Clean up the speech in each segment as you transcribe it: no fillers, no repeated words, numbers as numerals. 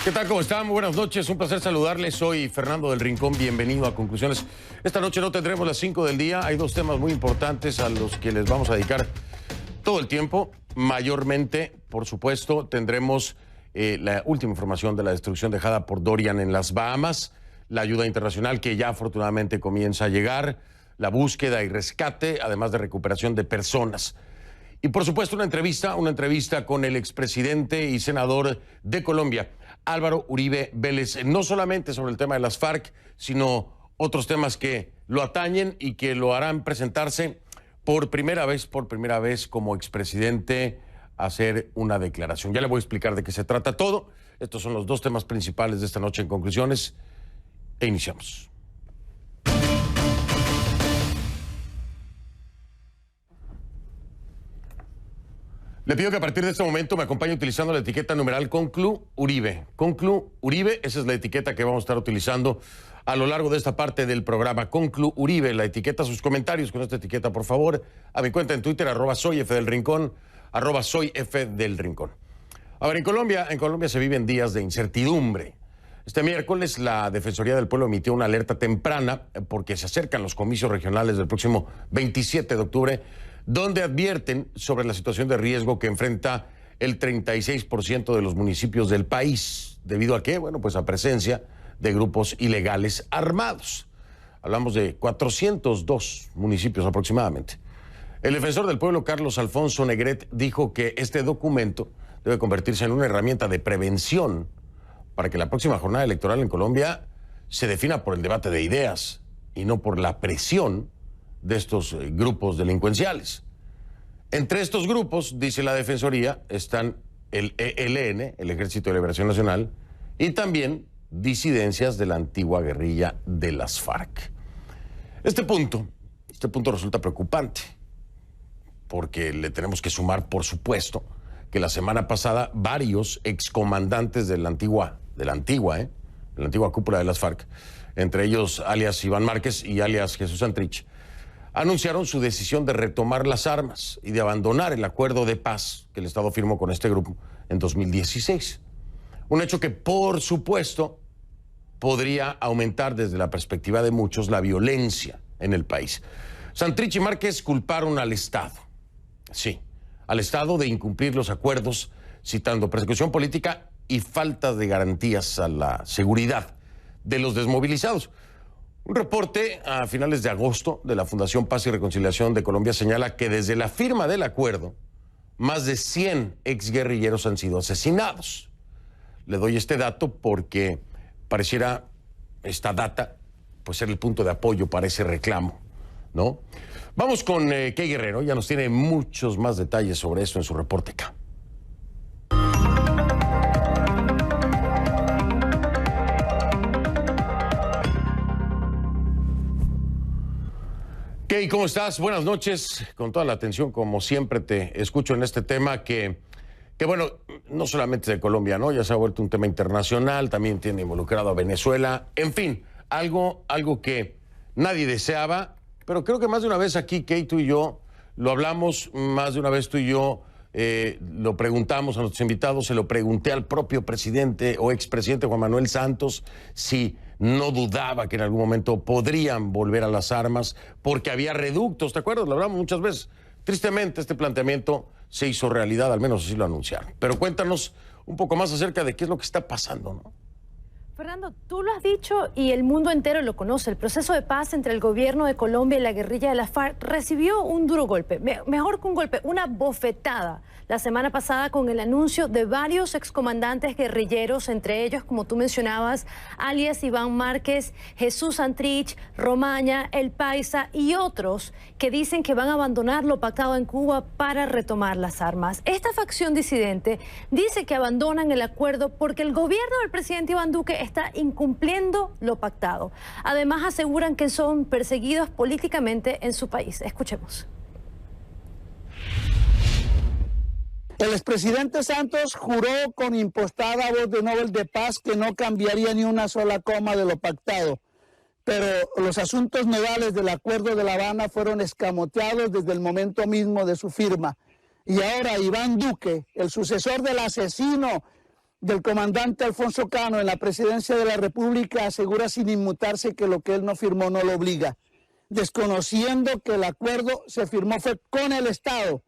¿Qué tal? ¿Cómo están? Muy buenas noches. Un placer saludarles. Soy Fernando del Rincón. Bienvenido a Conclusiones. Esta noche no tendremos las 5 del día. Hay dos temas muy importantes a los que les vamos a dedicar todo el tiempo. Mayormente, por supuesto, tendremos la última información de la destrucción dejada por Dorian en las Bahamas, la ayuda internacional que ya afortunadamente comienza a llegar, la búsqueda y rescate, además de recuperación de personas. Y por supuesto una entrevista con el expresidente y senador de Colombia, Álvaro Uribe Vélez, no solamente sobre el tema de las FARC, sino otros temas que lo atañen y que lo harán presentarse por primera vez como expresidente a hacer una declaración. Ya le voy a explicar de qué se trata todo. Estos son los dos temas principales de esta noche en Conclusiones e iniciamos. Le pido que a partir de este momento me acompañe utilizando la etiqueta numeral Conclu Uribe. Conclu Uribe, esa es la etiqueta que vamos a estar utilizando a lo largo de esta parte del programa. Conclu Uribe, la etiqueta, sus comentarios con esta etiqueta, por favor, a mi cuenta en Twitter, @soyfdelrincón, @soyfdelrincón. A ver, en Colombia se viven días de incertidumbre. Este miércoles la Defensoría del Pueblo emitió una alerta temprana porque se acercan los comicios regionales del próximo 27 de octubre, donde advierten sobre la situación de riesgo que enfrenta el 36% de los municipios del país. ¿Debido a qué? Bueno, pues a presencia de grupos ilegales armados. Hablamos de 402 municipios aproximadamente. El defensor del pueblo, Carlos Alfonso Negret, dijo que este documento debe convertirse en una herramienta de prevención para que la próxima jornada electoral en Colombia se defina por el debate de ideas y no por la presión de estos grupos delincuenciales. Entre estos grupos, dice la Defensoría, están el ELN, el Ejército de Liberación Nacional, y también disidencias de la antigua guerrilla de las FARC. Este punto resulta preocupante, porque le tenemos que sumar, por supuesto, que la semana pasada varios excomandantes de la antigua cúpula de las FARC, entre ellos alias Iván Márquez y alias Jesús Santrich, anunciaron su decisión de retomar las armas y de abandonar el acuerdo de paz que el Estado firmó con este grupo en 2016. Un hecho que, por supuesto, podría aumentar desde la perspectiva de muchos la violencia en el país. Santrich y Márquez culparon al Estado, sí, al Estado de incumplir los acuerdos, citando persecución política y falta de garantías a la seguridad de los desmovilizados. Un reporte a finales de agosto de la Fundación Paz y Reconciliación de Colombia señala que desde la firma del acuerdo, más de 100 exguerrilleros han sido asesinados. Le doy este dato porque pareciera esta data pues ser el punto de apoyo para ese reclamo, ¿no? Vamos con Key Guerrero, ya nos tiene muchos más detalles sobre esto en su reporte acá. Key, ¿cómo estás? Buenas noches. Con toda la atención, como siempre, te escucho en este tema que bueno, no solamente de Colombia, ¿no? Ya se ha vuelto un tema internacional, también tiene involucrado a Venezuela. En fin, algo que nadie deseaba, pero creo que más de una vez aquí, Key, tú y yo, lo hablamos, más de una vez tú y yo lo preguntamos a nuestros invitados, se lo pregunté al propio presidente o expresidente Juan Manuel Santos si no dudaba que en algún momento podrían volver a las armas porque había reductos, ¿te acuerdas? Lo hablamos muchas veces. Tristemente este planteamiento se hizo realidad, al menos así lo anunciaron. Pero cuéntanos un poco más acerca de qué es lo que está pasando, ¿no? Fernando, tú lo has dicho y el mundo entero lo conoce. El proceso de paz entre el gobierno de Colombia y la guerrilla de las FARC recibió un duro golpe, mejor que un golpe, una bofetada la semana pasada con el anuncio de varios excomandantes guerrilleros, entre ellos, como tú mencionabas, alias Iván Márquez, Jesús Santrich, Romaña, El Paisa y otros que dicen que van a abandonar lo pactado en Cuba para retomar las armas. Esta facción disidente dice que abandonan el acuerdo porque el gobierno del presidente Iván Duque está incumpliendo lo pactado. Además, aseguran que son perseguidos políticamente en su país. Escuchemos. El expresidente Santos juró con impostada voz de Nobel de Paz que no cambiaría ni una sola coma de lo pactado. Pero los asuntos nodales del Acuerdo de La Habana fueron escamoteados desde el momento mismo de su firma. Y ahora Iván Duque, el sucesor del asesino del comandante Alfonso Cano en la presidencia de la República asegura sin inmutarse que lo que él no firmó no lo obliga, desconociendo que el acuerdo se firmó fue con el Estado.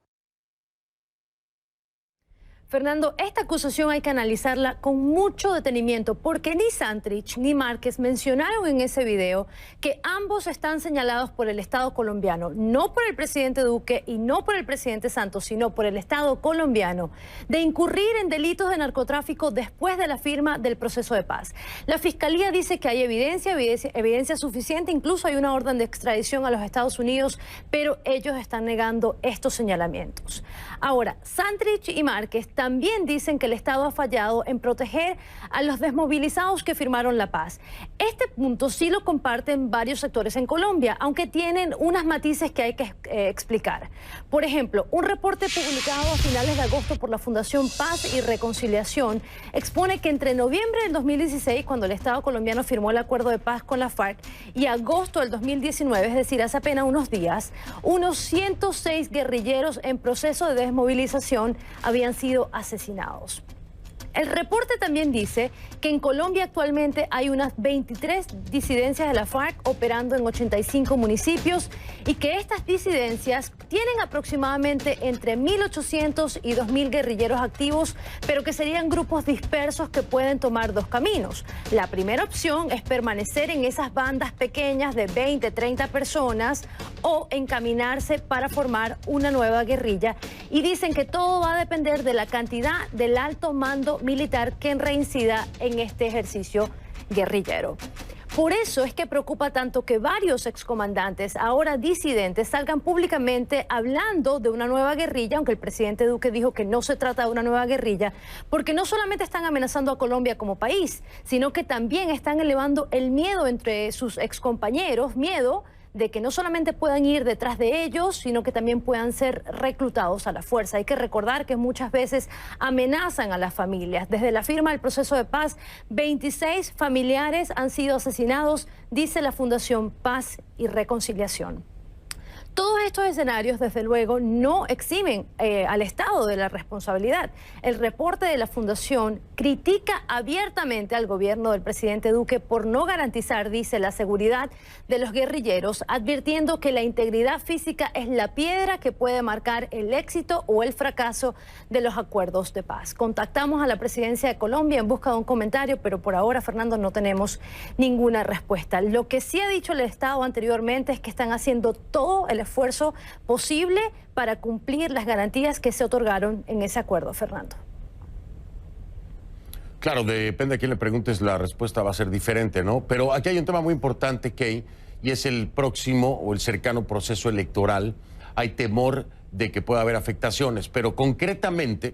Fernando, esta acusación hay que analizarla con mucho detenimiento porque ni Santrich ni Márquez mencionaron en ese video que ambos están señalados por el Estado colombiano, no por el presidente Duque y no por el presidente Santos, sino por el Estado colombiano, de incurrir en delitos de narcotráfico después de la firma del proceso de paz. La Fiscalía dice que hay evidencia suficiente, incluso hay una orden de extradición a los Estados Unidos, pero ellos están negando estos señalamientos. Ahora, Santrich y Márquez también dicen que el Estado ha fallado en proteger a los desmovilizados que firmaron la paz. Este punto sí lo comparten varios sectores en Colombia, aunque tienen unos matices que hay que explicar. Por ejemplo, un reporte publicado a finales de agosto por la Fundación Paz y Reconciliación expone que entre noviembre del 2016, cuando el Estado colombiano firmó el acuerdo de paz con la FARC, y agosto del 2019, es decir, hace apenas unos días, unos 106 guerrilleros en proceso de desmovilización habían sido asesinados. El reporte también dice que en Colombia actualmente hay unas 23 disidencias de la FARC operando en 85 municipios y que estas disidencias tienen aproximadamente entre 1.800 y 2.000 guerrilleros activos, pero que serían grupos dispersos que pueden tomar dos caminos. La primera opción es permanecer en esas bandas pequeñas de 20, 30 personas o encaminarse para formar una nueva guerrilla. Y dicen que todo va a depender de la cantidad del alto mando militar que reincida en este ejercicio guerrillero. Por eso es que preocupa tanto que varios excomandantes, ahora disidentes, salgan públicamente hablando de una nueva guerrilla, aunque el presidente Duque dijo que no se trata de una nueva guerrilla, porque no solamente están amenazando a Colombia como país, sino que también están elevando el miedo entre sus excompañeros, miedo de que no solamente puedan ir detrás de ellos, sino que también puedan ser reclutados a la fuerza. Hay que recordar que muchas veces amenazan a las familias. Desde la firma del proceso de paz, 26 familiares han sido asesinados, dice la Fundación Paz y Reconciliación. Todos estos escenarios, desde luego, no eximen al Estado de la responsabilidad. El reporte de la Fundación critica abiertamente al gobierno del presidente Duque por no garantizar, dice, la seguridad de los guerrilleros, advirtiendo que la integridad física es la piedra que puede marcar el éxito o el fracaso de los acuerdos de paz. Contactamos a la Presidencia de Colombia en busca de un comentario, pero por ahora, Fernando, no tenemos ninguna respuesta. Lo que sí ha dicho el Estado anteriormente es que están haciendo todo el esfuerzo posible para cumplir las garantías que se otorgaron en ese acuerdo, Fernando. Claro, depende a quién le preguntes, la respuesta va a ser diferente, ¿no? Pero aquí hay un tema muy importante, Kay, y es el próximo o el cercano proceso electoral. Hay temor de que pueda haber afectaciones, pero concretamente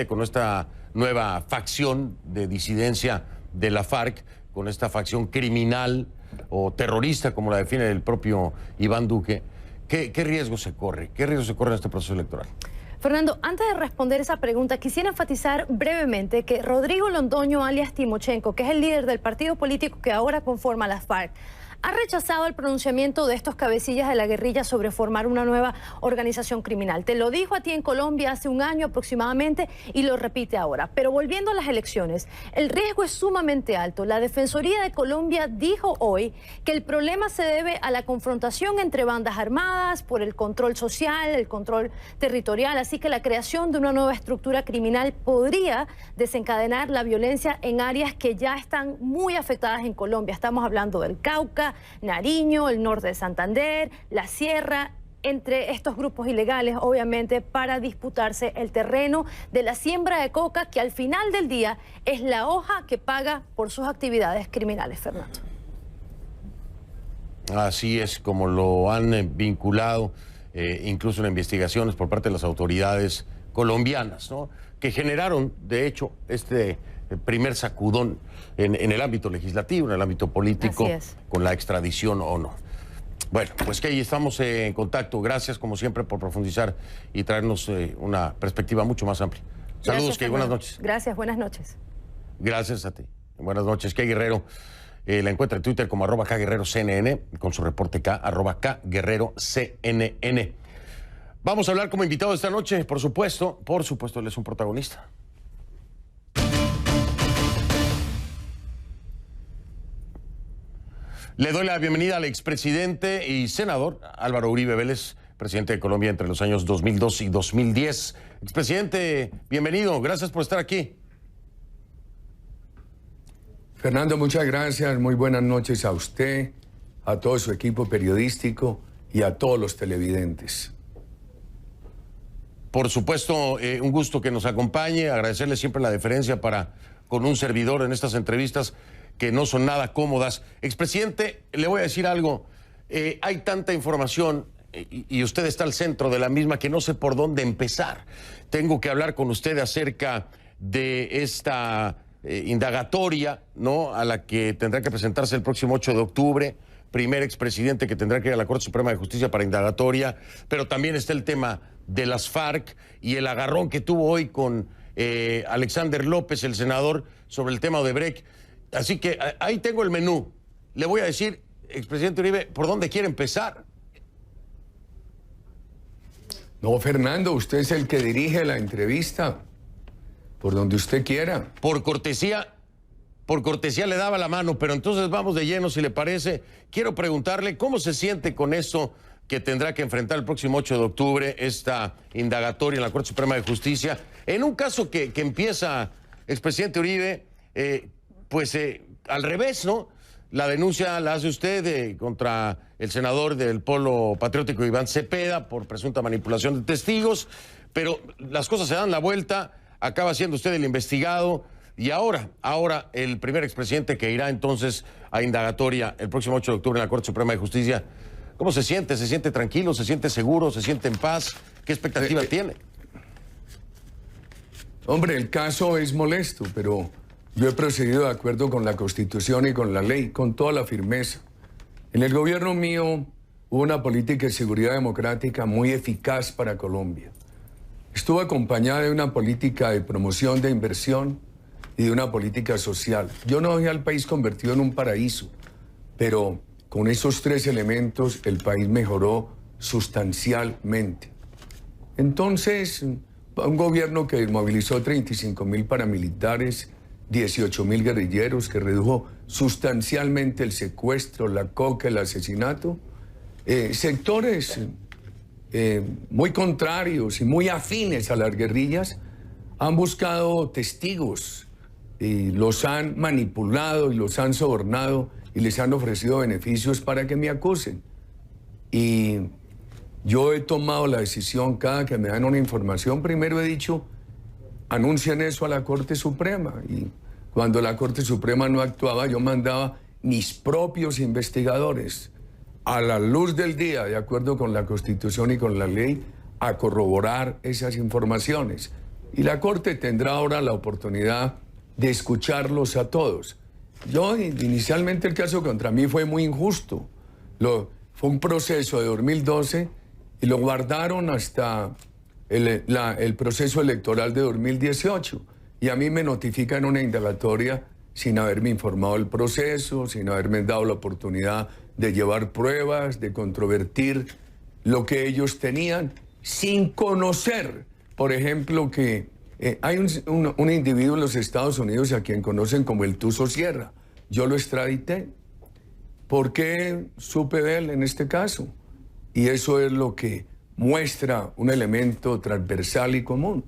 con esta nueva facción de disidencia de la FARC, con esta facción criminal o terrorista, como la define el propio Iván Duque, ¿qué riesgo se corre? ¿Qué riesgo se corre en este proceso electoral? Fernando, antes de responder esa pregunta, quisiera enfatizar brevemente que Rodrigo Londoño, alias Timochenko, que es el líder del partido político que ahora conforma la FARC, ha rechazado el pronunciamiento de estos cabecillas de la guerrilla sobre formar una nueva organización criminal. Te lo dijo a ti en Colombia hace un año aproximadamente y lo repite ahora. Pero volviendo a las elecciones, el riesgo es sumamente alto. La Defensoría de Colombia dijo hoy que el problema se debe a la confrontación entre bandas armadas por el control social, el control territorial, así que la creación de una nueva estructura criminal podría desencadenar la violencia en áreas que ya están muy afectadas en Colombia. Estamos hablando del Cauca, Nariño, el norte de Santander, la Sierra, entre estos grupos ilegales, obviamente, para disputarse el terreno de la siembra de coca, que al final del día es la hoja que paga por sus actividades criminales, Fernando. Así es como lo han vinculado, incluso en investigaciones por parte de las autoridades colombianas, ¿no? Que generaron, de hecho, este primer sacudón en el ámbito legislativo, en el ámbito político, con la extradición o no. Bueno, pues que ahí estamos en contacto. Gracias, como siempre, por profundizar y traernos una perspectiva mucho más amplia. Saludos, Kay, buenas noches. Gracias, buenas noches. Gracias a ti. Buenas noches. Kay Guerrero la encuentra en Twitter como @KGuerreroCNN, con su reporte K, @KGuerreroCNN. Vamos a hablar como invitado esta noche, por supuesto, él es un protagonista. Le doy la bienvenida al expresidente y senador Álvaro Uribe Vélez, presidente de Colombia entre los años 2002 y 2010. Expresidente, bienvenido, gracias por estar aquí. Fernando, muchas gracias, muy buenas noches a usted, a todo su equipo periodístico y a todos los televidentes. Por supuesto, un gusto que nos acompañe, agradecerle siempre la deferencia para con un servidor en estas entrevistas que no son nada cómodas. Expresidente, le voy a decir algo, hay tanta información y usted está al centro de la misma que no sé por dónde empezar. Tengo que hablar con usted acerca de esta indagatoria, ¿no?, a la que tendrá que presentarse el próximo 8 de octubre, primer expresidente que tendrá que ir a la Corte Suprema de Justicia para indagatoria, pero también está el tema de las FARC y el agarrón que tuvo hoy con Alexander López, el senador, sobre el tema Odebrecht. Así que ahí tengo el menú. Le voy a decir, expresidente Uribe, ¿por dónde quiere empezar? No, Fernando, usted es el que dirige la entrevista. Por donde usted quiera. Por cortesía le daba la mano, pero entonces vamos de lleno, si le parece. Quiero preguntarle cómo se siente con eso que tendrá que enfrentar el próximo 8 de octubre, esta indagatoria en la Corte Suprema de Justicia, en un caso que empieza, expresidente Uribe, al revés, ¿no? La denuncia la hace usted contra el senador del Polo Patriótico Iván Cepeda por presunta manipulación de testigos, pero las cosas se dan la vuelta, acaba siendo usted el investigado y ahora el primer expresidente que irá entonces a indagatoria el próximo 8 de octubre en la Corte Suprema de Justicia. ¿Cómo se siente? ¿Se siente tranquilo? ¿Se siente seguro? ¿Se siente en paz? ¿Qué expectativa tiene? Hombre, el caso es molesto, pero yo he procedido de acuerdo con la Constitución y con la ley, con toda la firmeza. En el gobierno mío hubo una política de seguridad democrática muy eficaz para Colombia. Estuvo acompañada de una política de promoción de inversión y de una política social. Yo no dejé al país convertido en un paraíso, pero con esos tres elementos el país mejoró sustancialmente. Entonces, un gobierno que movilizó 35.000 paramilitares, 18.000 guerrilleros, que redujo sustancialmente el secuestro, la coca, el asesinato, sectores muy contrarios y muy afines a las guerrillas han buscado testigos y los han manipulado y los han sobornado y les han ofrecido beneficios para que me acusen. Y yo he tomado la decisión, cada que me dan una información, primero he dicho, anuncien eso a la Corte Suprema. Y cuando la Corte Suprema no actuaba, yo mandaba mis propios investigadores a la luz del día, de acuerdo con la Constitución y con la ley, a corroborar esas informaciones. Y la Corte tendrá ahora la oportunidad de escucharlos a todos. Yo, inicialmente el caso contra mí fue muy injusto. Fue un proceso de 2012 y lo guardaron hasta el proceso electoral de 2018. Y a mí me notifican una indagatoria sin haberme informado del proceso, sin haberme dado la oportunidad de llevar pruebas, de controvertir lo que ellos tenían, sin conocer, por ejemplo, que hay un individuo en los Estados Unidos a quien conocen como el Tuzo Sierra. Yo lo extradité. ¿Por qué supe de él en este caso? Y eso es lo que muestra un elemento transversal y común.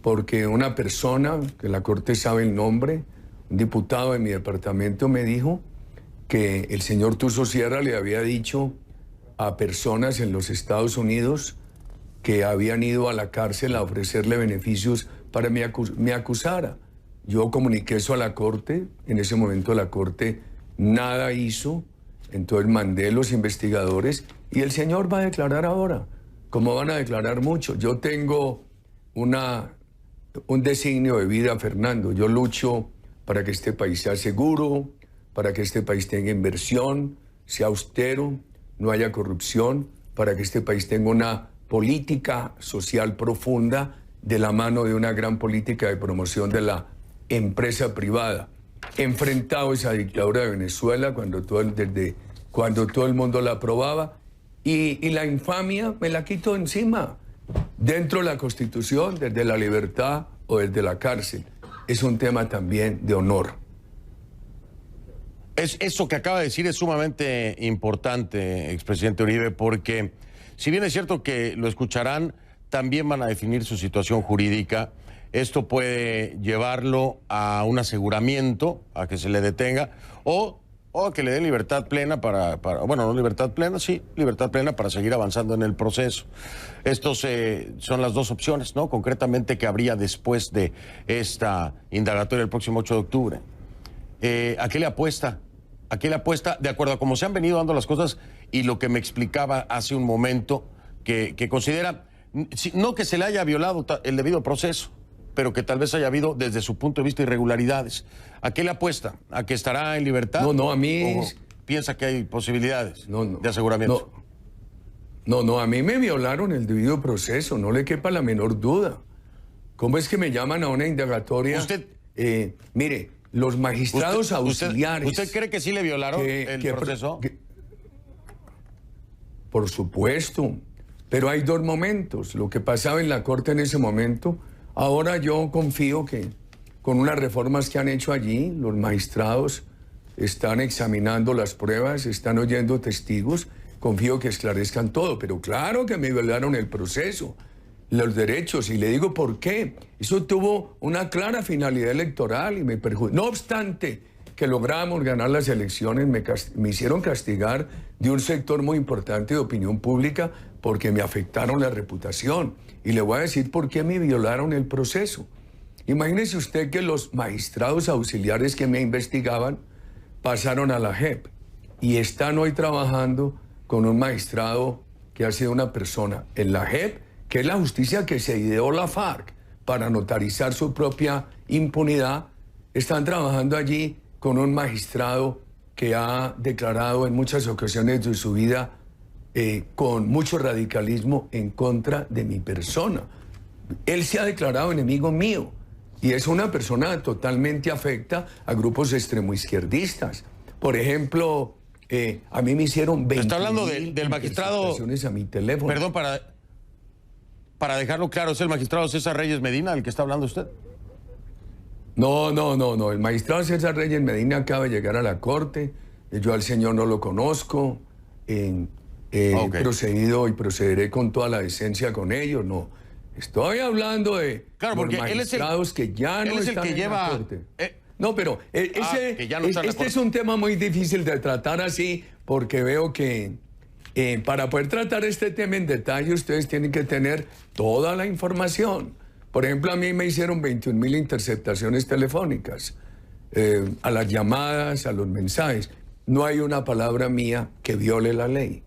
Porque una persona, que la Corte sabe el nombre, un diputado de mi departamento me dijo que el señor Tuzo Sierra le había dicho a personas en los Estados Unidos que habían ido a la cárcel a ofrecerle beneficios para que me acusara. Yo comuniqué eso a la Corte, en ese momento la Corte nada hizo, entonces mandé los investigadores y el señor va a declarar ahora, como van a declarar mucho. Yo tengo un designio de vida, Fernando. Yo lucho para que este país sea seguro, para que este país tenga inversión, sea austero, no haya corrupción, para que este país tenga una política social profunda de la mano de una gran política de promoción de la empresa privada. He enfrentado esa dictadura de Venezuela cuando todo el mundo la aprobaba y la infamia me la quito encima. Dentro de la Constitución, desde la libertad o desde la cárcel. Es un tema también de honor. Eso que acaba de decir es sumamente importante, expresidente Uribe, porque si bien es cierto que lo escucharán, también van a definir su situación jurídica. Esto puede llevarlo a un aseguramiento, a que se le detenga, o a que le dé libertad plena bueno, no libertad plena, sí, libertad plena para seguir avanzando en el proceso. Estos son las dos opciones, ¿no? Concretamente, que habría después de esta indagatoria el próximo 8 de octubre. ¿A qué le apuesta? ¿A qué le apuesta? De acuerdo a cómo se han venido dando las cosas y lo que me explicaba hace un momento, que considera, no que se le haya violado el debido proceso, pero que tal vez haya habido, desde su punto de vista, irregularidades. ¿A qué le apuesta? ¿A que estará en libertad? No, a mí... ¿O piensa que hay posibilidades de no, aseguramiento? No, a mí me violaron el debido proceso, no le quepa la menor duda. ¿Cómo es que me llaman a una indagatoria? Usted... mire, los magistrados auxiliares... ¿Usted cree que sí le violaron el proceso? Por supuesto, pero hay dos momentos. Lo que pasaba en la Corte en ese momento, ahora yo confío que con unas reformas que han hecho allí, los magistrados están examinando las pruebas, están oyendo testigos, confío que esclarezcan todo, pero claro que me violaron el proceso, los derechos, y le digo por qué. Eso tuvo una clara finalidad electoral y me perjudicó. No obstante que logramos ganar las elecciones, me hicieron castigar de un sector muy importante de opinión pública porque me afectaron la reputación. Y le voy a decir por qué me violaron el proceso. Imagínese usted que los magistrados auxiliares que me investigaban pasaron a la JEP y están hoy trabajando con un magistrado que ha sido una persona en la JEP, que es la justicia que se ideó la FARC para notarizar su propia impunidad. Están trabajando allí con un magistrado que ha declarado en muchas ocasiones de su vida con mucho radicalismo en contra de mi persona. Él se ha declarado enemigo mío y es una persona totalmente afecta a grupos extremoizquierdistas. Por ejemplo, a mí me hicieron 20 está hablando del magistrado a mi teléfono. Perdón, para dejarlo claro, ¿es el magistrado César Reyes Medina el que está hablando usted? No. El magistrado César Reyes Medina acaba de llegar a la corte. Yo al señor no lo conozco. He procedido y procederé con toda la decencia con ellos. No, estoy hablando de porque los magistrados que ya no están en la corte. No, pero este es un tema muy difícil de tratar así, porque veo que para poder tratar este tema en detalle ustedes tienen que tener toda la información. Por ejemplo, a mí me hicieron 21.000 interceptaciones telefónicas a las llamadas, a los mensajes. No hay una palabra mía que viole la ley.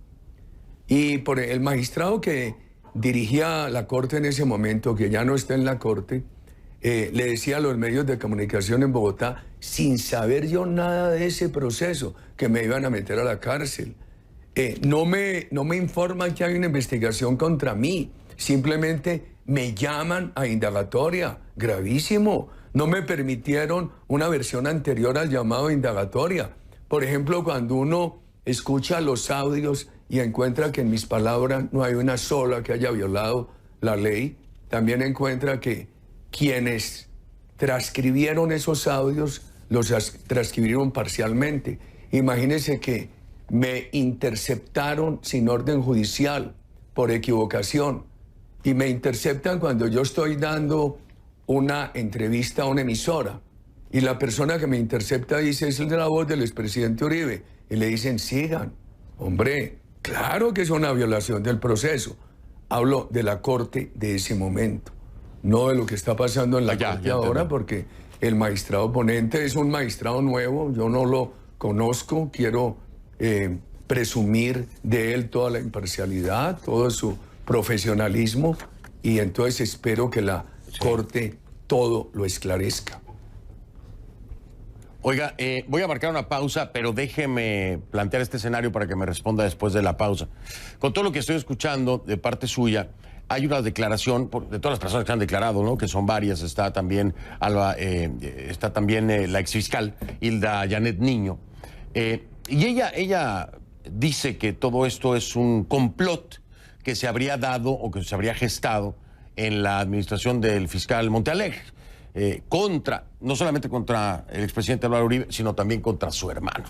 Y por el magistrado que dirigía la corte en ese momento, que ya no está en la corte, le decía a los medios de comunicación en Bogotá, sin saber yo nada de ese proceso, que me iban a meter a la cárcel. No me informan que hay una investigación contra mí, simplemente me llaman a indagatoria, gravísimo. No me permitieron una versión anterior al llamado a indagatoria. Por ejemplo, cuando uno escucha los audios y encuentra que en mis palabras no hay una sola que haya violado la ley, también encuentra que quienes transcribieron esos audios los transcribieron parcialmente. Imagínense que me interceptaron sin orden judicial por equivocación y me interceptan cuando yo estoy dando una entrevista a una emisora y la persona que me intercepta dice, es la voz del expresidente Uribe, y le dicen, sigan. Hombre, claro que es una violación del proceso. Hablo de la corte de ese momento, no de lo que está pasando en la corte ahora, porque el magistrado ponente es un magistrado nuevo, yo no lo conozco, quiero presumir de él toda la imparcialidad, todo su profesionalismo, y entonces espero que la corte todo lo esclarezca. Oiga, voy a marcar una pausa, pero déjeme plantear este escenario para que me responda después de la pausa. Con todo lo que estoy escuchando de parte suya, hay una declaración de todas las personas que han declarado, ¿no? Que son varias. Está también la exfiscal Hilda Janet Niño. Y ella dice que todo esto es un complot que se habría dado o que se habría gestado en la administración del fiscal Montealegre. no solamente contra el expresidente Álvaro Uribe, sino también contra su hermano.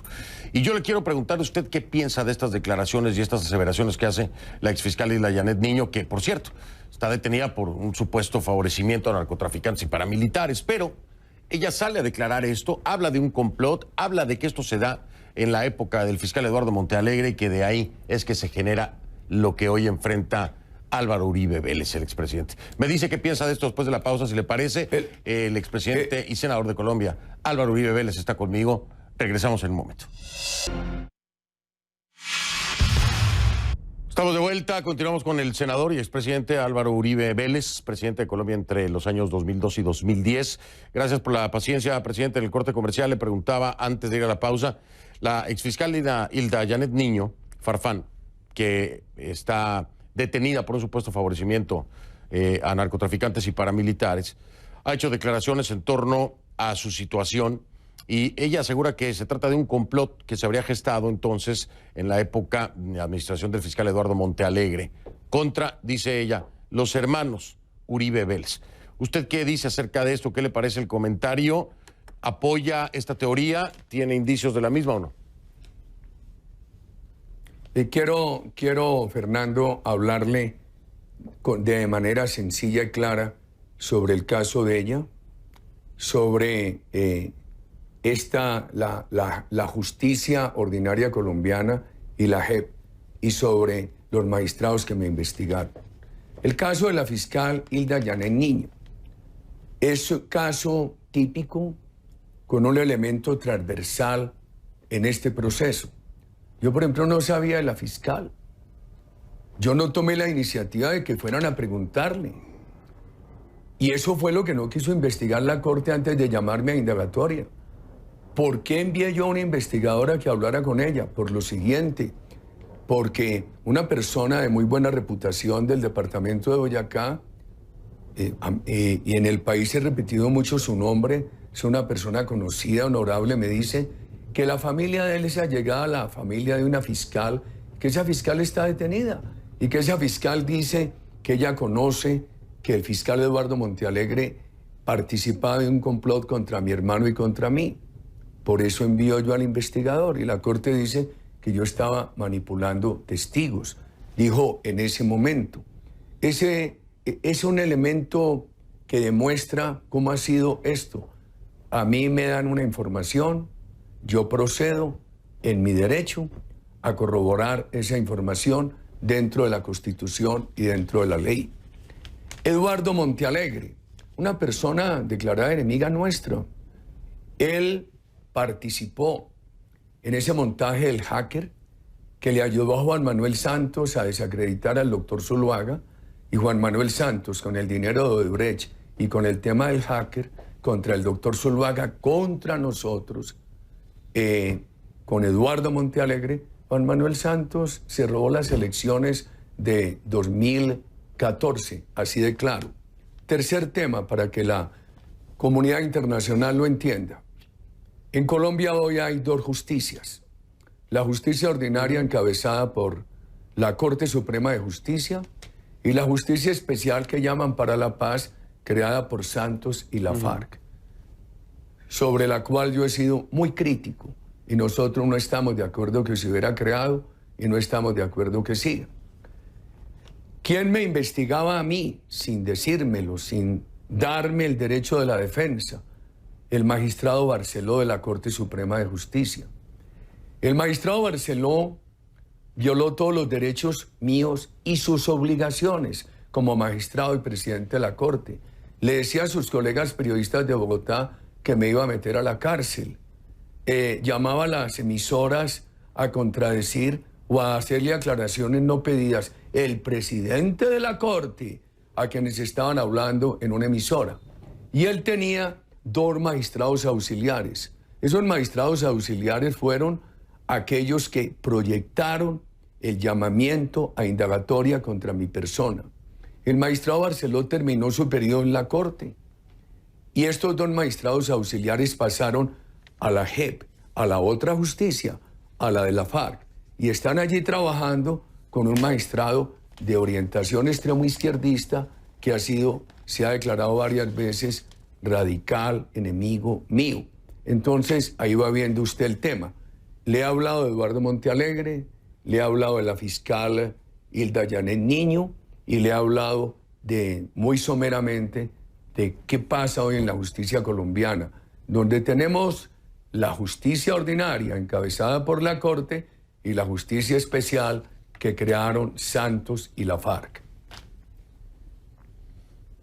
Y yo le quiero preguntar a usted qué piensa de estas declaraciones y estas aseveraciones que hace la exfiscal Hilda Janet Niño, que, por cierto, está detenida por un supuesto favorecimiento a narcotraficantes y paramilitares, pero ella sale a declarar esto, habla de un complot, habla de que esto se da en la época del fiscal Eduardo Montealegre y que de ahí es que se genera lo que hoy enfrenta Álvaro Uribe Vélez, el expresidente. Me dice qué piensa de esto después de la pausa, si le parece. El expresidente y senador de Colombia, Álvaro Uribe Vélez, está conmigo. Regresamos en un momento. Estamos de vuelta, continuamos con el senador y expresidente Álvaro Uribe Vélez, presidente de Colombia entre los años 2002 y 2010. Gracias por la paciencia, presidente. En el corte comercial le preguntaba, antes de ir a la pausa, la exfiscal Hilda Janet Niño Farfán, que está detenida por un supuesto favorecimiento a narcotraficantes y paramilitares, ha hecho declaraciones en torno a su situación y ella asegura que se trata de un complot que se habría gestado entonces en la época de administración del fiscal Eduardo Montealegre contra, dice ella, los hermanos Uribe Vélez. ¿Usted qué dice acerca de esto? ¿Qué le parece el comentario? ¿Apoya esta teoría? ¿Tiene indicios de la misma o no? Quiero, Fernando, hablarle de manera sencilla y clara sobre el caso de ella, sobre la justicia ordinaria colombiana y la JEP, y sobre los magistrados que me investigaron. El caso de la fiscal Hilda Janet Niño es un caso típico con un elemento transversal en este proceso. Yo, por ejemplo, no sabía de la fiscal. Yo no tomé la iniciativa de que fueran a preguntarle. Y eso fue lo que no quiso investigar la Corte antes de llamarme a indagatoria. ¿Por qué envié yo a una investigadora que hablara con ella? Por lo siguiente, porque una persona de muy buena reputación del departamento de Boyacá, y en el país he repetido mucho su nombre, es una persona conocida, honorable, me dice que la familia de él es allegada a la familia de una fiscal, que esa fiscal está detenida y que esa fiscal dice que ella conoce que el fiscal Eduardo Montealegre participaba de un complot contra mi hermano y contra mí. Por eso envío yo al investigador y la Corte dice que yo estaba manipulando testigos. Dijo en ese momento. Ese es un elemento que demuestra cómo ha sido esto. A mí me dan una información, yo procedo en mi derecho a corroborar esa información dentro de la Constitución y dentro de la ley. Eduardo Montealegre, una persona declarada enemiga nuestra, él participó en ese montaje del hacker que le ayudó a Juan Manuel Santos a desacreditar al doctor Zuluaga, y Juan Manuel Santos, con el dinero de Odebrecht y con el tema del hacker contra el doctor Zuluaga, contra nosotros, con Eduardo Montealegre, Juan Manuel Santos se robó las elecciones de 2014, así de claro. Tercer tema, para que la comunidad internacional lo entienda. En Colombia hoy hay dos justicias. La justicia ordinaria encabezada por la Corte Suprema de Justicia y la justicia especial que llaman para la paz, creada por Santos y la FARC, sobre la cual yo he sido muy crítico y nosotros no estamos de acuerdo que se hubiera creado y no estamos de acuerdo que siga. ¿Quién me investigaba a mí sin decírmelo, sin darme el derecho de la defensa? El magistrado Barceló de la Corte Suprema de Justicia. El magistrado Barceló violó todos los derechos míos y sus obligaciones como magistrado y presidente de la Corte. Le decía a sus colegas periodistas de Bogotá que me iba a meter a la cárcel. Llamaba a las emisoras a contradecir o a hacerle aclaraciones no pedidas. El presidente de la Corte, a quienes estaban hablando en una emisora. Y él tenía dos magistrados auxiliares. Esos magistrados auxiliares fueron aquellos que proyectaron el llamamiento a indagatoria contra mi persona. El magistrado Barceló terminó su periodo en la Corte y estos dos magistrados auxiliares pasaron a la JEP, a la otra justicia, a la de la FARC, y están allí trabajando con un magistrado de orientación extremo izquierdista que se ha declarado varias veces radical, enemigo mío. Entonces, ahí va viendo usted el tema. Le he hablado de Eduardo Montealegre, le he hablado de la fiscal Hilda Yanet Niño y le he hablado muy someramente de qué pasa hoy en la justicia colombiana, donde tenemos la justicia ordinaria encabezada por la Corte y la justicia especial que crearon Santos y la FARC.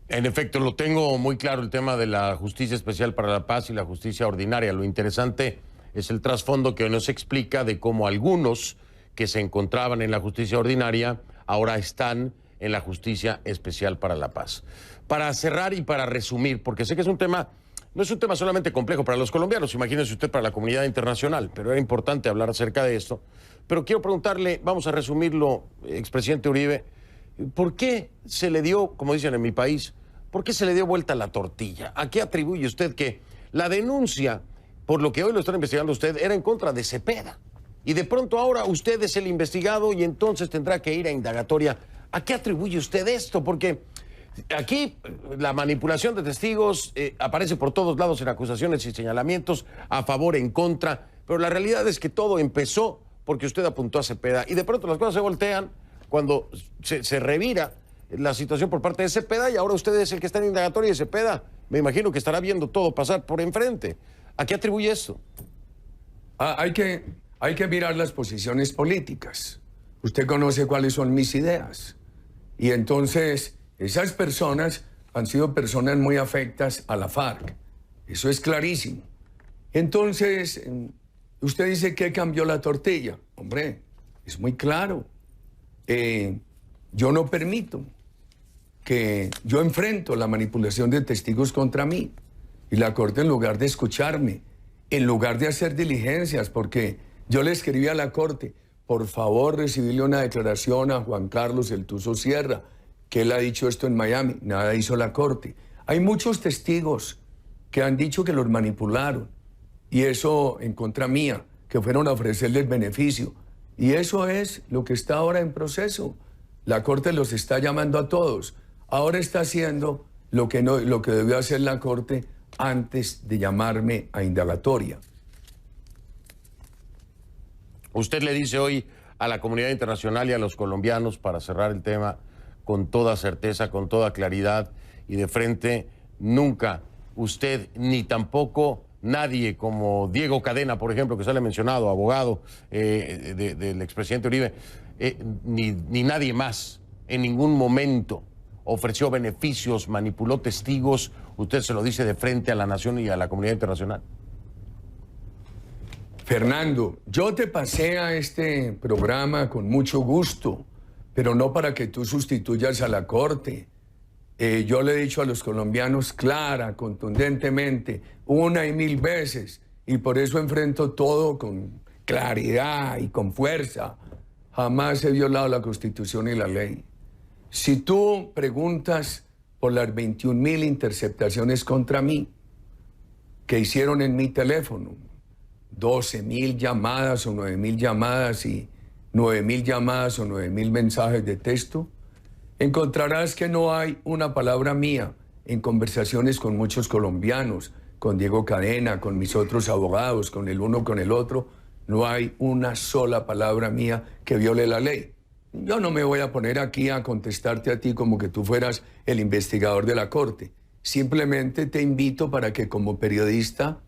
En efecto, lo tengo muy claro el tema de la Justicia Especial para la Paz y la Justicia Ordinaria. Lo interesante es el trasfondo que nos explica de cómo algunos que se encontraban en la Justicia Ordinaria ahora están en la Justicia Especial para la Paz. Para cerrar y para resumir, porque sé que es un tema, no es un tema solamente complejo para los colombianos, imagínense usted para la comunidad internacional, pero era importante hablar acerca de esto. Pero quiero preguntarle, vamos a resumirlo, expresidente Uribe, ¿por qué se le dio, como dicen en mi país, por qué se le dio vuelta la tortilla? ¿A qué atribuye usted que la denuncia, por lo que hoy lo están investigando usted, era en contra de Cepeda? Y de pronto ahora usted es el investigado y entonces tendrá que ir a indagatoria. ¿A qué atribuye usted esto? Porque aquí la manipulación de testigos aparece por todos lados en acusaciones y señalamientos a favor, en contra, pero la realidad es que todo empezó porque usted apuntó a Cepeda y de pronto las cosas se voltean cuando se revira la situación por parte de Cepeda y ahora usted es el que está en indagatoria de Cepeda. Me imagino que estará viendo todo pasar por enfrente. ¿A qué atribuye esto? Hay que mirar las posiciones políticas. Usted conoce cuáles son mis ideas. Y entonces, esas personas han sido personas muy afectas a la FARC. Eso es clarísimo. Entonces, usted dice que cambió la tortilla. Hombre, es muy claro. Yo no permito que yo enfrento la manipulación de testigos contra mí. Y la Corte, en lugar de escucharme, en lugar de hacer diligencias, porque yo le escribí a la Corte, por favor, recibirle una declaración a Juan Carlos El Tuzo Sierra, que él ha dicho esto en Miami. Nada hizo la Corte. Hay muchos testigos que han dicho que los manipularon, y eso en contra mía, que fueron a ofrecerles beneficio. Y eso es lo que está ahora en proceso. La Corte los está llamando a todos. Ahora está haciendo lo que debió hacer la Corte antes de llamarme a indagatoria. Usted le dice hoy a la comunidad internacional y a los colombianos, para cerrar el tema con toda certeza, con toda claridad y de frente, nunca usted ni tampoco nadie como Diego Cadena, por ejemplo, que sale mencionado, abogado del expresidente Uribe, ni nadie más en ningún momento ofreció beneficios, manipuló testigos. Usted se lo dice de frente a la nación y a la comunidad internacional. Fernando, yo te pasé a este programa con mucho gusto, pero no para que tú sustituyas a la Corte. Yo le he dicho a los colombianos clara, contundentemente, 1 y 1000 veces, y por eso enfrento todo con claridad y con fuerza. Jamás he violado la Constitución y la ley. Si tú preguntas por las 21.000 interceptaciones contra mí que hicieron en mi teléfono, 12.000 llamadas o 9.000 llamadas y 9.000 llamadas o 9.000 mensajes de texto, encontrarás que no hay una palabra mía en conversaciones con muchos colombianos, con Diego Cadena, con mis otros abogados, con el uno, con el otro. No hay una sola palabra mía que viole la ley. Yo no me voy a poner aquí a contestarte a ti como que tú fueras el investigador de la Corte. Simplemente te invito para que como periodista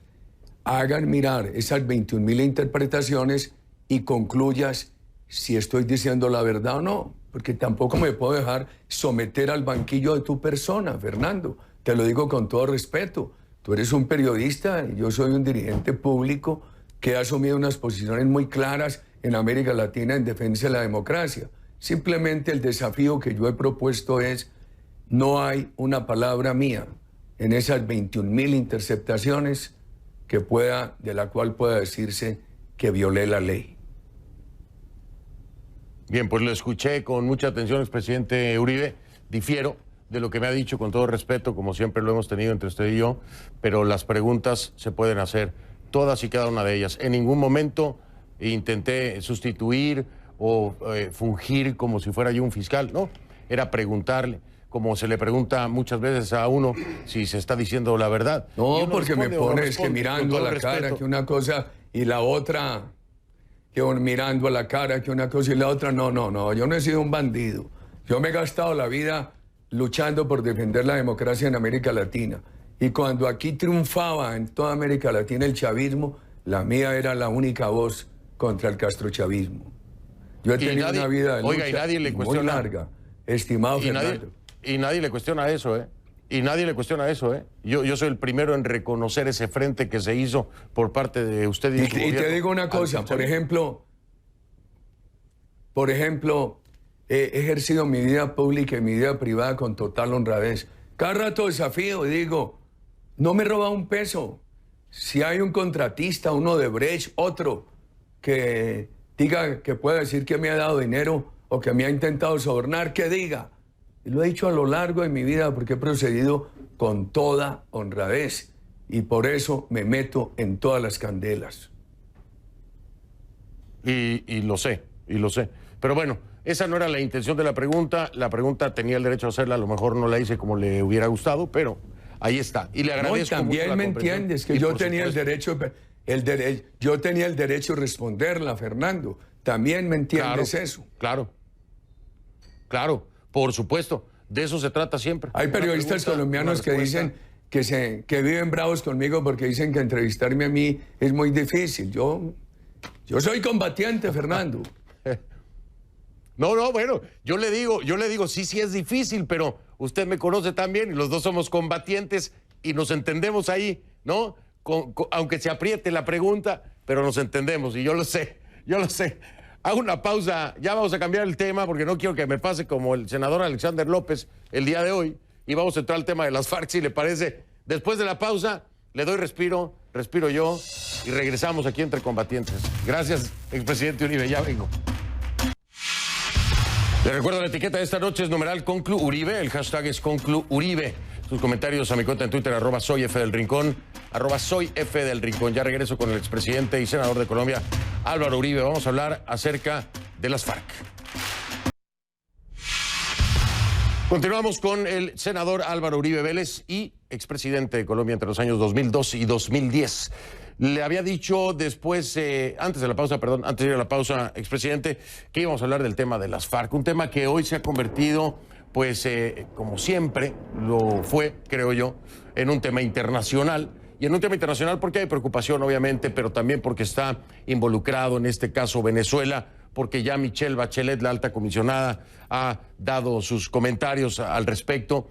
hagan mirar esas 21.000 interpretaciones y concluyas si estoy diciendo la verdad o no. Porque tampoco me puedo dejar someter al banquillo de tu persona, Fernando. Te lo digo con todo respeto. Tú eres un periodista y yo soy un dirigente público que ha asumido unas posiciones muy claras en América Latina en defensa de la democracia. Simplemente el desafío que yo he propuesto es, no hay una palabra mía en esas 21.000 interceptaciones de la cual pueda decirse que violé la ley. Bien, pues lo escuché con mucha atención, expresidente Uribe. Difiero de lo que me ha dicho con todo respeto, como siempre lo hemos tenido entre usted y yo, pero las preguntas se pueden hacer, todas y cada una de ellas. En ningún momento intenté sustituir o fungir como si fuera yo un fiscal, no, era preguntarle como se le pregunta muchas veces a uno si se está diciendo la verdad. No, porque me pones que mirando a la cara que una cosa y la otra, que mirando a la cara que una cosa y la otra. No, yo no he sido un bandido. Yo me he gastado la vida luchando por defender la democracia en América Latina. Y cuando aquí triunfaba en toda América Latina el chavismo, la mía era la única voz contra el castrochavismo. Yo he tenido una vida de lucha muy larga, estimado Fernando. Y nadie le cuestiona eso, ¿eh? Y nadie le cuestiona eso, ¿eh? Yo soy el primero en reconocer ese frente que se hizo por parte de usted y su gobierno. Y te digo una cosa, por ejemplo, he ejercido mi vida pública y mi vida privada con total honradez. Cada rato desafío y digo, no me roba un peso. Si hay un contratista, uno de Brecht, otro, que diga, que pueda decir que me ha dado dinero o que me ha intentado sobornar, que diga. Y lo he dicho a lo largo de mi vida porque he procedido con toda honradez y por eso me meto en todas las candelas. Y lo sé. Pero bueno, esa no era la intención de la pregunta. La pregunta tenía el derecho a hacerla, a lo mejor no la hice como le hubiera gustado, pero ahí está. Y le agradezco. No, y también me entiendes que yo tenía el derecho, yo tenía el derecho a responderla, Fernando. También me entiendes eso. Claro, por supuesto. De eso se trata siempre. Hay periodistas colombianos que dicen que viven bravos conmigo porque dicen que entrevistarme a mí es muy difícil. Yo soy combatiente, Fernando. No, bueno, yo le digo, sí es difícil, pero usted me conoce también y los dos somos combatientes y nos entendemos ahí, ¿no? Aunque se apriete la pregunta, pero nos entendemos y yo lo sé. Hago una pausa, ya vamos a cambiar el tema porque no quiero que me pase como el senador Alexander López el día de hoy y vamos a entrar al tema de las FARC, si le parece. Después de la pausa, le doy respiro yo y regresamos aquí entre combatientes. Gracias, expresidente Uribe, ya vengo. Les recuerdo la etiqueta de esta noche es numeral #ConcluUribe, el hashtag es #ConcluUribe. Sus comentarios a mi cuenta en Twitter, @soyfdelrincón, @soyfdelrincón. Ya regreso con el expresidente y senador de Colombia, Álvaro Uribe. Vamos a hablar acerca de las FARC. Continuamos con el senador Álvaro Uribe Vélez y expresidente de Colombia entre los años 2002 y 2010. Le había dicho antes de ir a la pausa, expresidente, que íbamos a hablar del tema de las FARC, un tema que hoy se ha convertido, como siempre lo fue, creo yo, en un tema internacional. Y en un tema internacional porque hay preocupación, obviamente, pero también porque está involucrado, en este caso, Venezuela, porque ya Michelle Bachelet, la alta comisionada, ha dado sus comentarios al respecto.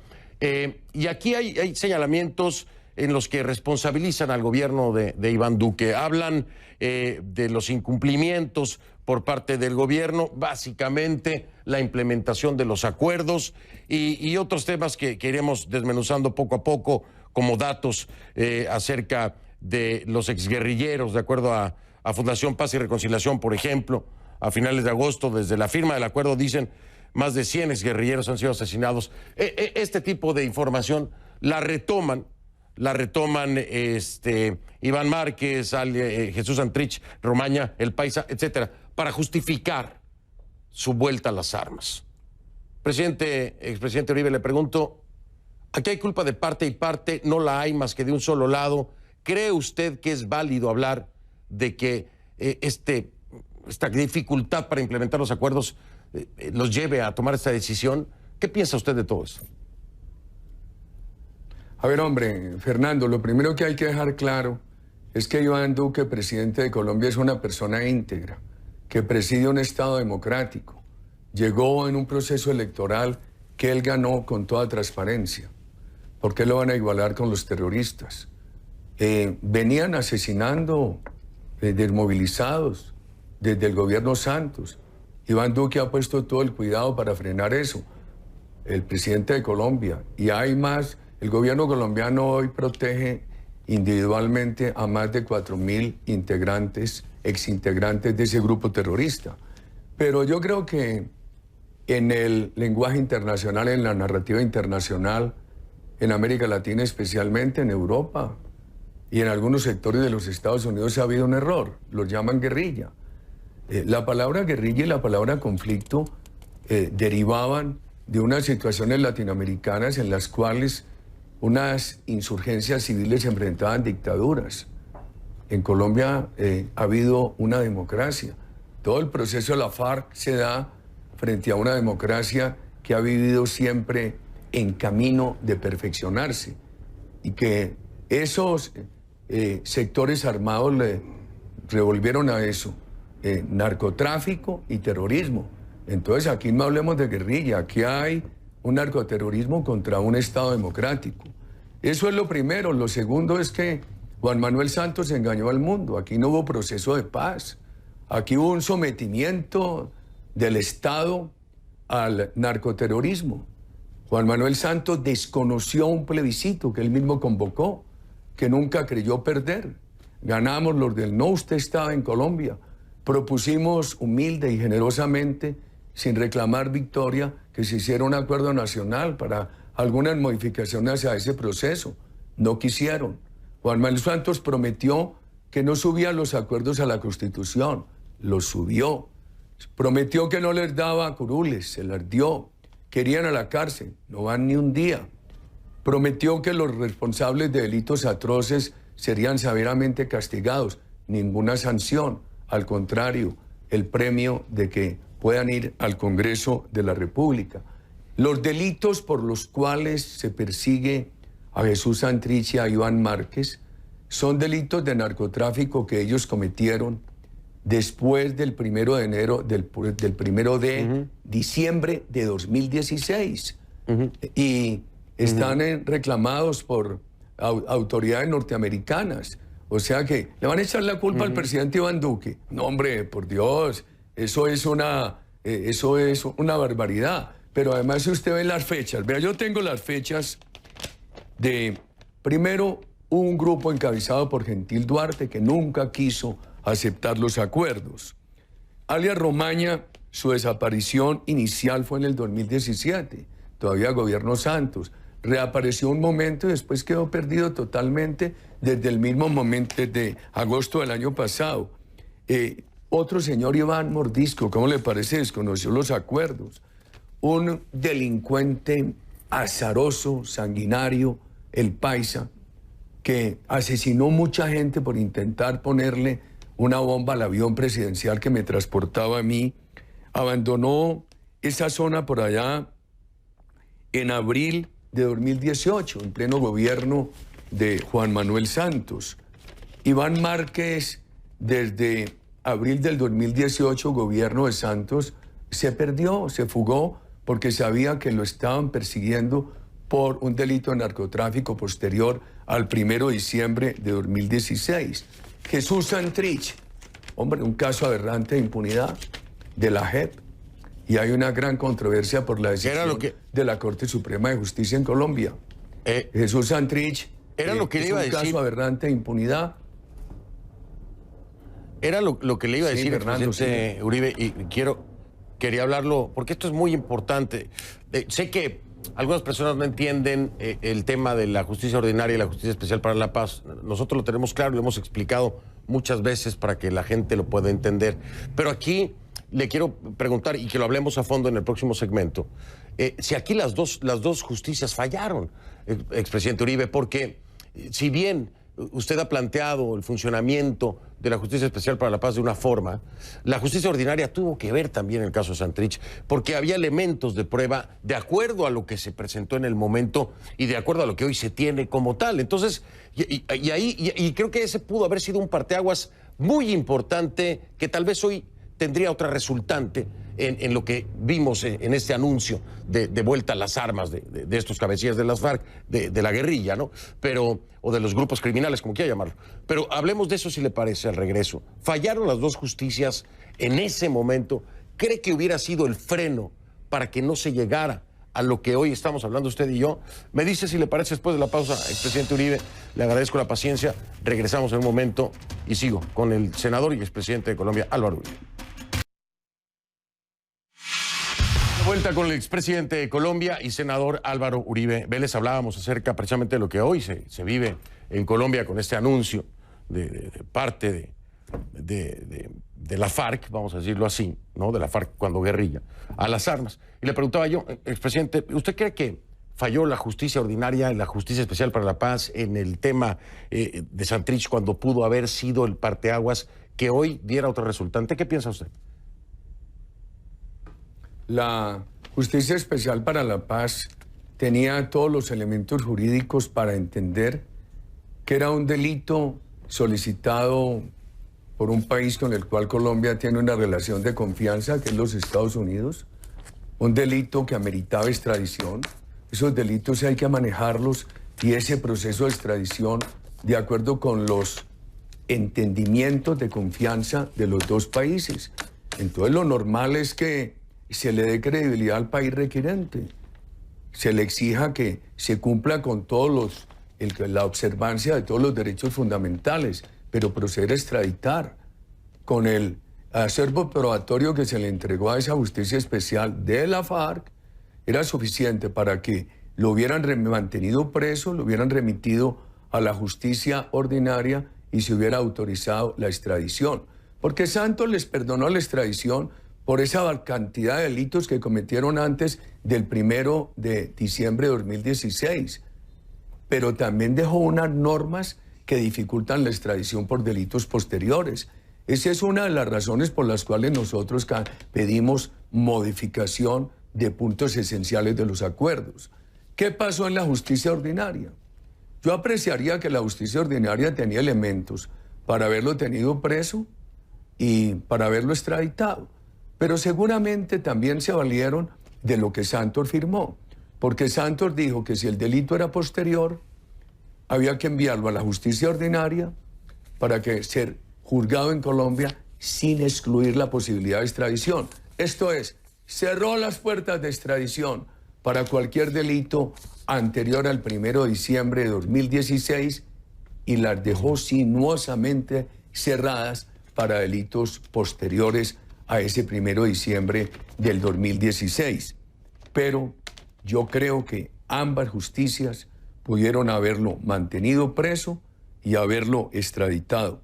Y aquí hay señalamientos en los que responsabilizan al gobierno de Iván Duque. Hablan de los incumplimientos por parte del gobierno, básicamente la implementación de los acuerdos y otros temas que iremos desmenuzando poco a poco, como datos acerca de los exguerrilleros, de acuerdo a Fundación Paz y Reconciliación, por ejemplo. A finales de agosto, desde la firma del acuerdo, dicen más de 100 exguerrilleros han sido asesinados. Este tipo de información la retoman Iván Márquez, Jesús Santrich, Romaña, El Paisa, etcétera, para justificar su vuelta a las armas. Expresidente Uribe, le pregunto, ¿aquí hay culpa de parte y parte? ¿No la hay más que de un solo lado? ¿Cree usted que es válido hablar de que esta dificultad para implementar los acuerdos los lleve a tomar esta decisión? ¿Qué piensa usted de todo eso? A ver, hombre, Fernando, lo primero que hay que dejar claro es que Iván Duque, presidente de Colombia, es una persona íntegra, que preside un Estado democrático. Llegó en un proceso electoral que él ganó con toda transparencia. ¿Por qué lo van a igualar con los terroristas? Venían asesinando desmovilizados desde el gobierno Santos. Iván Duque ha puesto todo el cuidado para frenar eso. El presidente de Colombia. Y hay más. El gobierno colombiano hoy protege individualmente a más de 4.000 integrantes, exintegrantes de ese grupo terrorista. Pero yo creo que en el lenguaje internacional, en la narrativa internacional, en América Latina especialmente, en Europa y en algunos sectores de los Estados Unidos ha habido un error. Los llaman guerrilla. La palabra guerrilla y la palabra conflicto derivaban de unas situaciones latinoamericanas en las cuales unas insurgencias civiles enfrentaban dictaduras. En Colombia ha habido una democracia. Todo el proceso de la FARC se da frente a una democracia que ha vivido siempre en camino de perfeccionarse y que esos sectores armados le revolvieron a eso narcotráfico y terrorismo. Entonces aquí no hablemos de guerrilla, aquí hay un narcoterrorismo contra un Estado democrático. Eso es lo primero. Lo segundo es que Juan Manuel Santos engañó al mundo. Aquí no hubo proceso de paz. Aquí hubo un sometimiento del Estado al narcoterrorismo. Juan Manuel Santos desconoció un plebiscito que él mismo convocó, que nunca creyó perder. Ganamos los del no, usted estaba en Colombia. Propusimos humilde y generosamente, sin reclamar victoria, que se hiciera un acuerdo nacional para algunas modificaciones a ese proceso. No quisieron. Juan Manuel Santos prometió que no subía los acuerdos a la Constitución. Los subió. Prometió que no les daba curules, se las dio. Querían a la cárcel, no van ni un día. Prometió que los responsables de delitos atroces serían severamente castigados. Ninguna sanción. Al contrario, el premio de que puedan ir al Congreso de la República. Los delitos por los cuales se persigue a Jesús Santrich y a Iván Márquez son delitos de narcotráfico que ellos cometieron después del 1 de enero, del 1 de diciembre de 2016. Y están reclamados por autoridades norteamericanas. O sea que le van a echar la culpa al presidente Iván Duque. No, hombre, por Dios, eso es una barbaridad. Pero además, si usted ve las fechas, vea, yo tengo las fechas de, primero, un grupo encabezado por Gentil Duarte que nunca quiso aceptar los acuerdos. Alias Romaña, su desaparición inicial fue en el 2017, todavía gobierno Santos. Reapareció un momento y después quedó perdido totalmente desde el mismo momento, desde agosto del año pasado. Otro señor Iván Mordisco, ¿cómo le parece? Desconoció los acuerdos. Un delincuente azaroso, sanguinario, el Paisa, que asesinó mucha gente por intentar ponerle una bomba al avión presidencial que me transportaba a mí, abandonó esa zona por allá en abril de 2018, en pleno gobierno de Juan Manuel Santos. Iván Márquez, desde abril del 2018, gobierno de Santos, se perdió, se fugó, porque sabía que lo estaban persiguiendo por un delito de narcotráfico posterior al 1 de diciembre de 2016. Jesús Santrich, hombre, un caso aberrante de impunidad de la JEP. Y hay una gran controversia por la decisión de la Corte Suprema de Justicia en Colombia. Jesús Santrich era lo que le iba a decir. Un caso aberrante de impunidad. Era lo que le iba a decir, Fernando, presidente Uribe, y quería hablarlo, porque esto es muy importante. Sé que algunas personas no entienden el tema de la justicia ordinaria y la justicia especial para la paz. Nosotros lo tenemos claro, lo hemos explicado muchas veces para que la gente lo pueda entender. Pero aquí le quiero preguntar, y que lo hablemos a fondo en el próximo segmento, si aquí las dos justicias fallaron, expresidente Uribe, porque si bien usted ha planteado el funcionamiento de la Justicia Especial para la Paz de una forma, la justicia ordinaria tuvo que ver también el caso Santrich, porque había elementos de prueba de acuerdo a lo que se presentó en el momento y de acuerdo a lo que hoy se tiene como tal. Entonces, y creo que ese pudo haber sido un parteaguas muy importante que tal vez hoy tendría otra resultante en lo que vimos en este anuncio de vuelta a las armas de estos cabecillas de las FARC, de la guerrilla, ¿no? O de los grupos criminales, como quiera llamarlo. Pero hablemos de eso, si le parece, al regreso. ¿Fallaron las dos justicias en ese momento? ¿Cree que hubiera sido el freno para que no se llegara a lo que hoy estamos hablando usted y yo? Me dice si le parece después de la pausa, expresidente Uribe. Le agradezco la paciencia. Regresamos en un momento y sigo con el senador y expresidente de Colombia, Álvaro Uribe. Vuelta con el expresidente de Colombia y senador Álvaro Uribe Vélez. Hablábamos acerca precisamente de lo que hoy se vive en Colombia con este anuncio de parte de la FARC, vamos a decirlo así, ¿no?, de la FARC cuando guerrilla, a las armas. Y le preguntaba yo, expresidente, ¿usted cree que falló la justicia ordinaria, la justicia especial para la paz en el tema de Santrich cuando pudo haber sido el parteaguas que hoy diera otro resultante? ¿Qué piensa usted? La Justicia Especial para la Paz tenía todos los elementos jurídicos para entender que era un delito solicitado por un país con el cual Colombia tiene una relación de confianza, que es los Estados Unidos, un delito que ameritaba extradición. Esos delitos hay que manejarlos y ese proceso de extradición de acuerdo con los entendimientos de confianza de los dos países. Entonces lo normal es que se le dé credibilidad al país requirente, se le exija que se cumpla con todos la observancia de todos los derechos fundamentales, pero proceder a extraditar con el acervo probatorio que se le entregó a esa justicia especial de la FARC era suficiente para que lo hubieran mantenido preso, lo hubieran remitido a la justicia ordinaria y se hubiera autorizado la extradición. Porque Santos les perdonó la extradición por esa cantidad de delitos que cometieron antes del 1 de diciembre de 2016. Pero también dejó unas normas que dificultan la extradición por delitos posteriores. Esa es una de las razones por las cuales nosotros pedimos modificación de puntos esenciales de los acuerdos. ¿Qué pasó en la justicia ordinaria? Yo apreciaría que la justicia ordinaria tenía elementos para haberlo tenido preso y para haberlo extraditado, pero seguramente también se valieron de lo que Santos firmó, porque Santos dijo que si el delito era posterior, había que enviarlo a la justicia ordinaria para que ser juzgado en Colombia sin excluir la posibilidad de extradición. Esto es, cerró las puertas de extradición para cualquier delito anterior al 1 de diciembre de 2016 y las dejó sinuosamente cerradas para delitos posteriores a ese 1 de diciembre del 2016. Pero yo creo que ambas justicias pudieron haberlo mantenido preso y haberlo extraditado.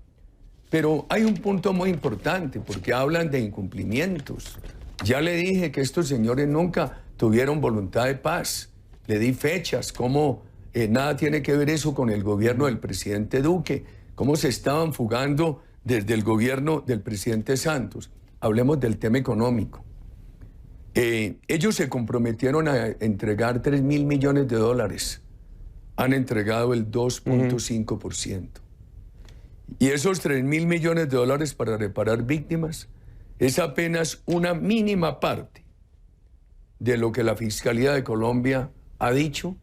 Pero hay un punto muy importante, porque hablan de incumplimientos. Ya le dije que estos señores nunca tuvieron voluntad de paz. Le di fechas, cómo nada tiene que ver eso con el gobierno del presidente Duque, cómo se estaban fugando desde el gobierno del presidente Santos. Hablemos del tema económico. Ellos se comprometieron a entregar $3.000 millones. Han entregado el 2.5%. Y esos $3.000 millones para reparar víctimas es apenas una mínima parte de lo que la Fiscalía de Colombia ha dicho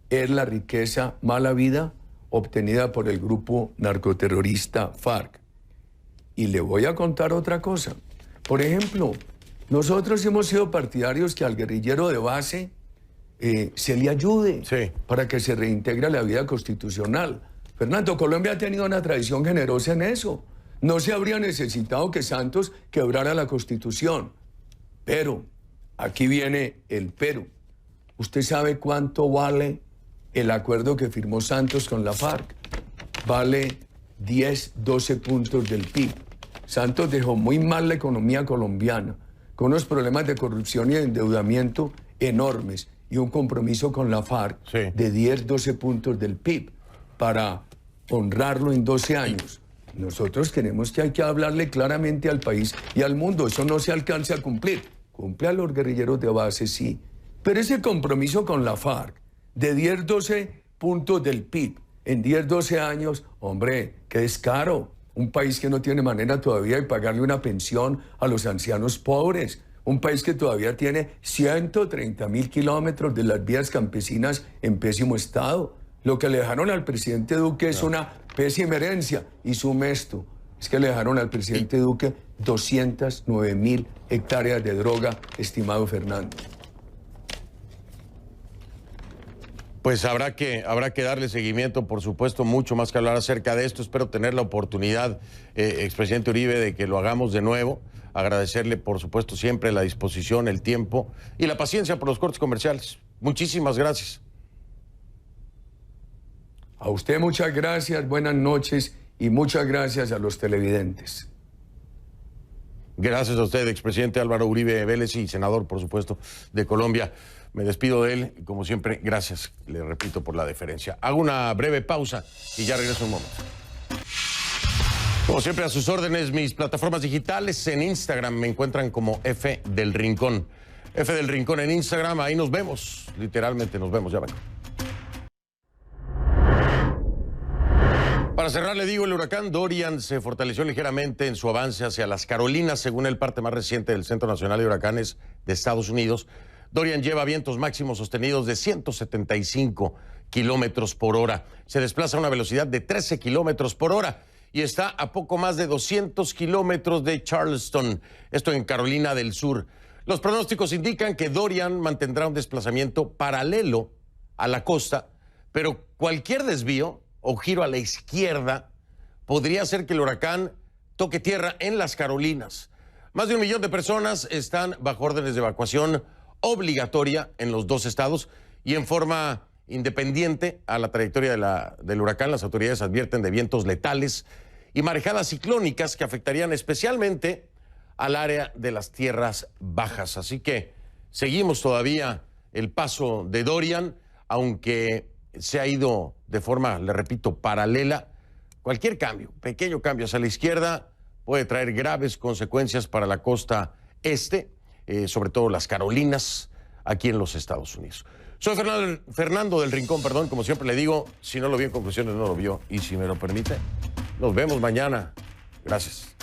es la riqueza mala vida obtenida por el grupo narcoterrorista FARC. Y le voy a contar otra cosa. Por ejemplo, nosotros hemos sido partidarios que al guerrillero de base se le ayude para que se reintegre a la vida constitucional. Fernando, Colombia ha tenido una tradición generosa en eso. No se habría necesitado que Santos quebrara la Constitución. Pero, aquí viene el pero. ¿Usted sabe cuánto vale el acuerdo que firmó Santos con la FARC? Vale 10, 12 puntos del PIB. Santos dejó muy mal la economía colombiana, con unos problemas de corrupción y de endeudamiento enormes, y un compromiso con la FARC de 10, 12 puntos del PIB para honrarlo en 12 años. Nosotros tenemos que hay que hablarle claramente al país y al mundo. Eso no se alcanza a cumplir. Cumple a los guerrilleros de base, sí. Pero ese compromiso con la FARC de 10, 12 puntos del PIB en 10, 12 años, hombre, qué descaro. Un país que no tiene manera todavía de pagarle una pensión a los ancianos pobres. Un país que todavía tiene 130.000 kilómetros de las vías campesinas en pésimo estado. Lo que le dejaron al presidente Duque es una pésima herencia. Y sume esto, es que le dejaron al presidente Duque 209.000 hectáreas de droga, estimado Fernando. Pues habrá que darle seguimiento, por supuesto, mucho más que hablar acerca de esto. Espero tener la oportunidad, expresidente Uribe, de que lo hagamos de nuevo. Agradecerle, por supuesto, siempre la disposición, el tiempo y la paciencia por los cortes comerciales. Muchísimas gracias. A usted muchas gracias, buenas noches y muchas gracias a los televidentes. Gracias a usted, expresidente Álvaro Uribe Vélez y senador, por supuesto, de Colombia. Me despido de él y, como siempre, gracias, le repito, por la deferencia. Hago una breve pausa y ya regreso un momento. Como siempre, a sus órdenes, mis plataformas digitales. En Instagram me encuentran como F del Rincón. F del Rincón en Instagram, ahí nos vemos. Literalmente nos vemos, ya vengo. Para cerrar, le digo, el huracán Dorian se fortaleció ligeramente en su avance hacia las Carolinas, según el parte más reciente del Centro Nacional de Huracanes de Estados Unidos. Dorian lleva vientos máximos sostenidos de 175 kilómetros por hora. Se desplaza a una velocidad de 13 kilómetros por hora y está a poco más de 200 kilómetros de Charleston, esto en Carolina del Sur. Los pronósticos indican que Dorian mantendrá un desplazamiento paralelo a la costa, pero cualquier desvío o giro a la izquierda podría hacer que el huracán toque tierra en las Carolinas. Más de 1 millón de personas están bajo órdenes de evacuación obligatoria en los dos estados y en forma independiente a la trayectoria del huracán. Las autoridades advierten de vientos letales y marejadas ciclónicas que afectarían especialmente al área de las tierras bajas. Así que seguimos todavía el paso de Dorian, aunque se ha ido de forma, le repito, paralela. Cualquier cambio, pequeño cambio hacia la izquierda puede traer graves consecuencias para la costa este, sobre todo las Carolinas, aquí en los Estados Unidos. Soy Fernando del Rincón, como siempre le digo, si no lo vio en conclusiones, no lo vio. Y si me lo permite, nos vemos mañana. Gracias.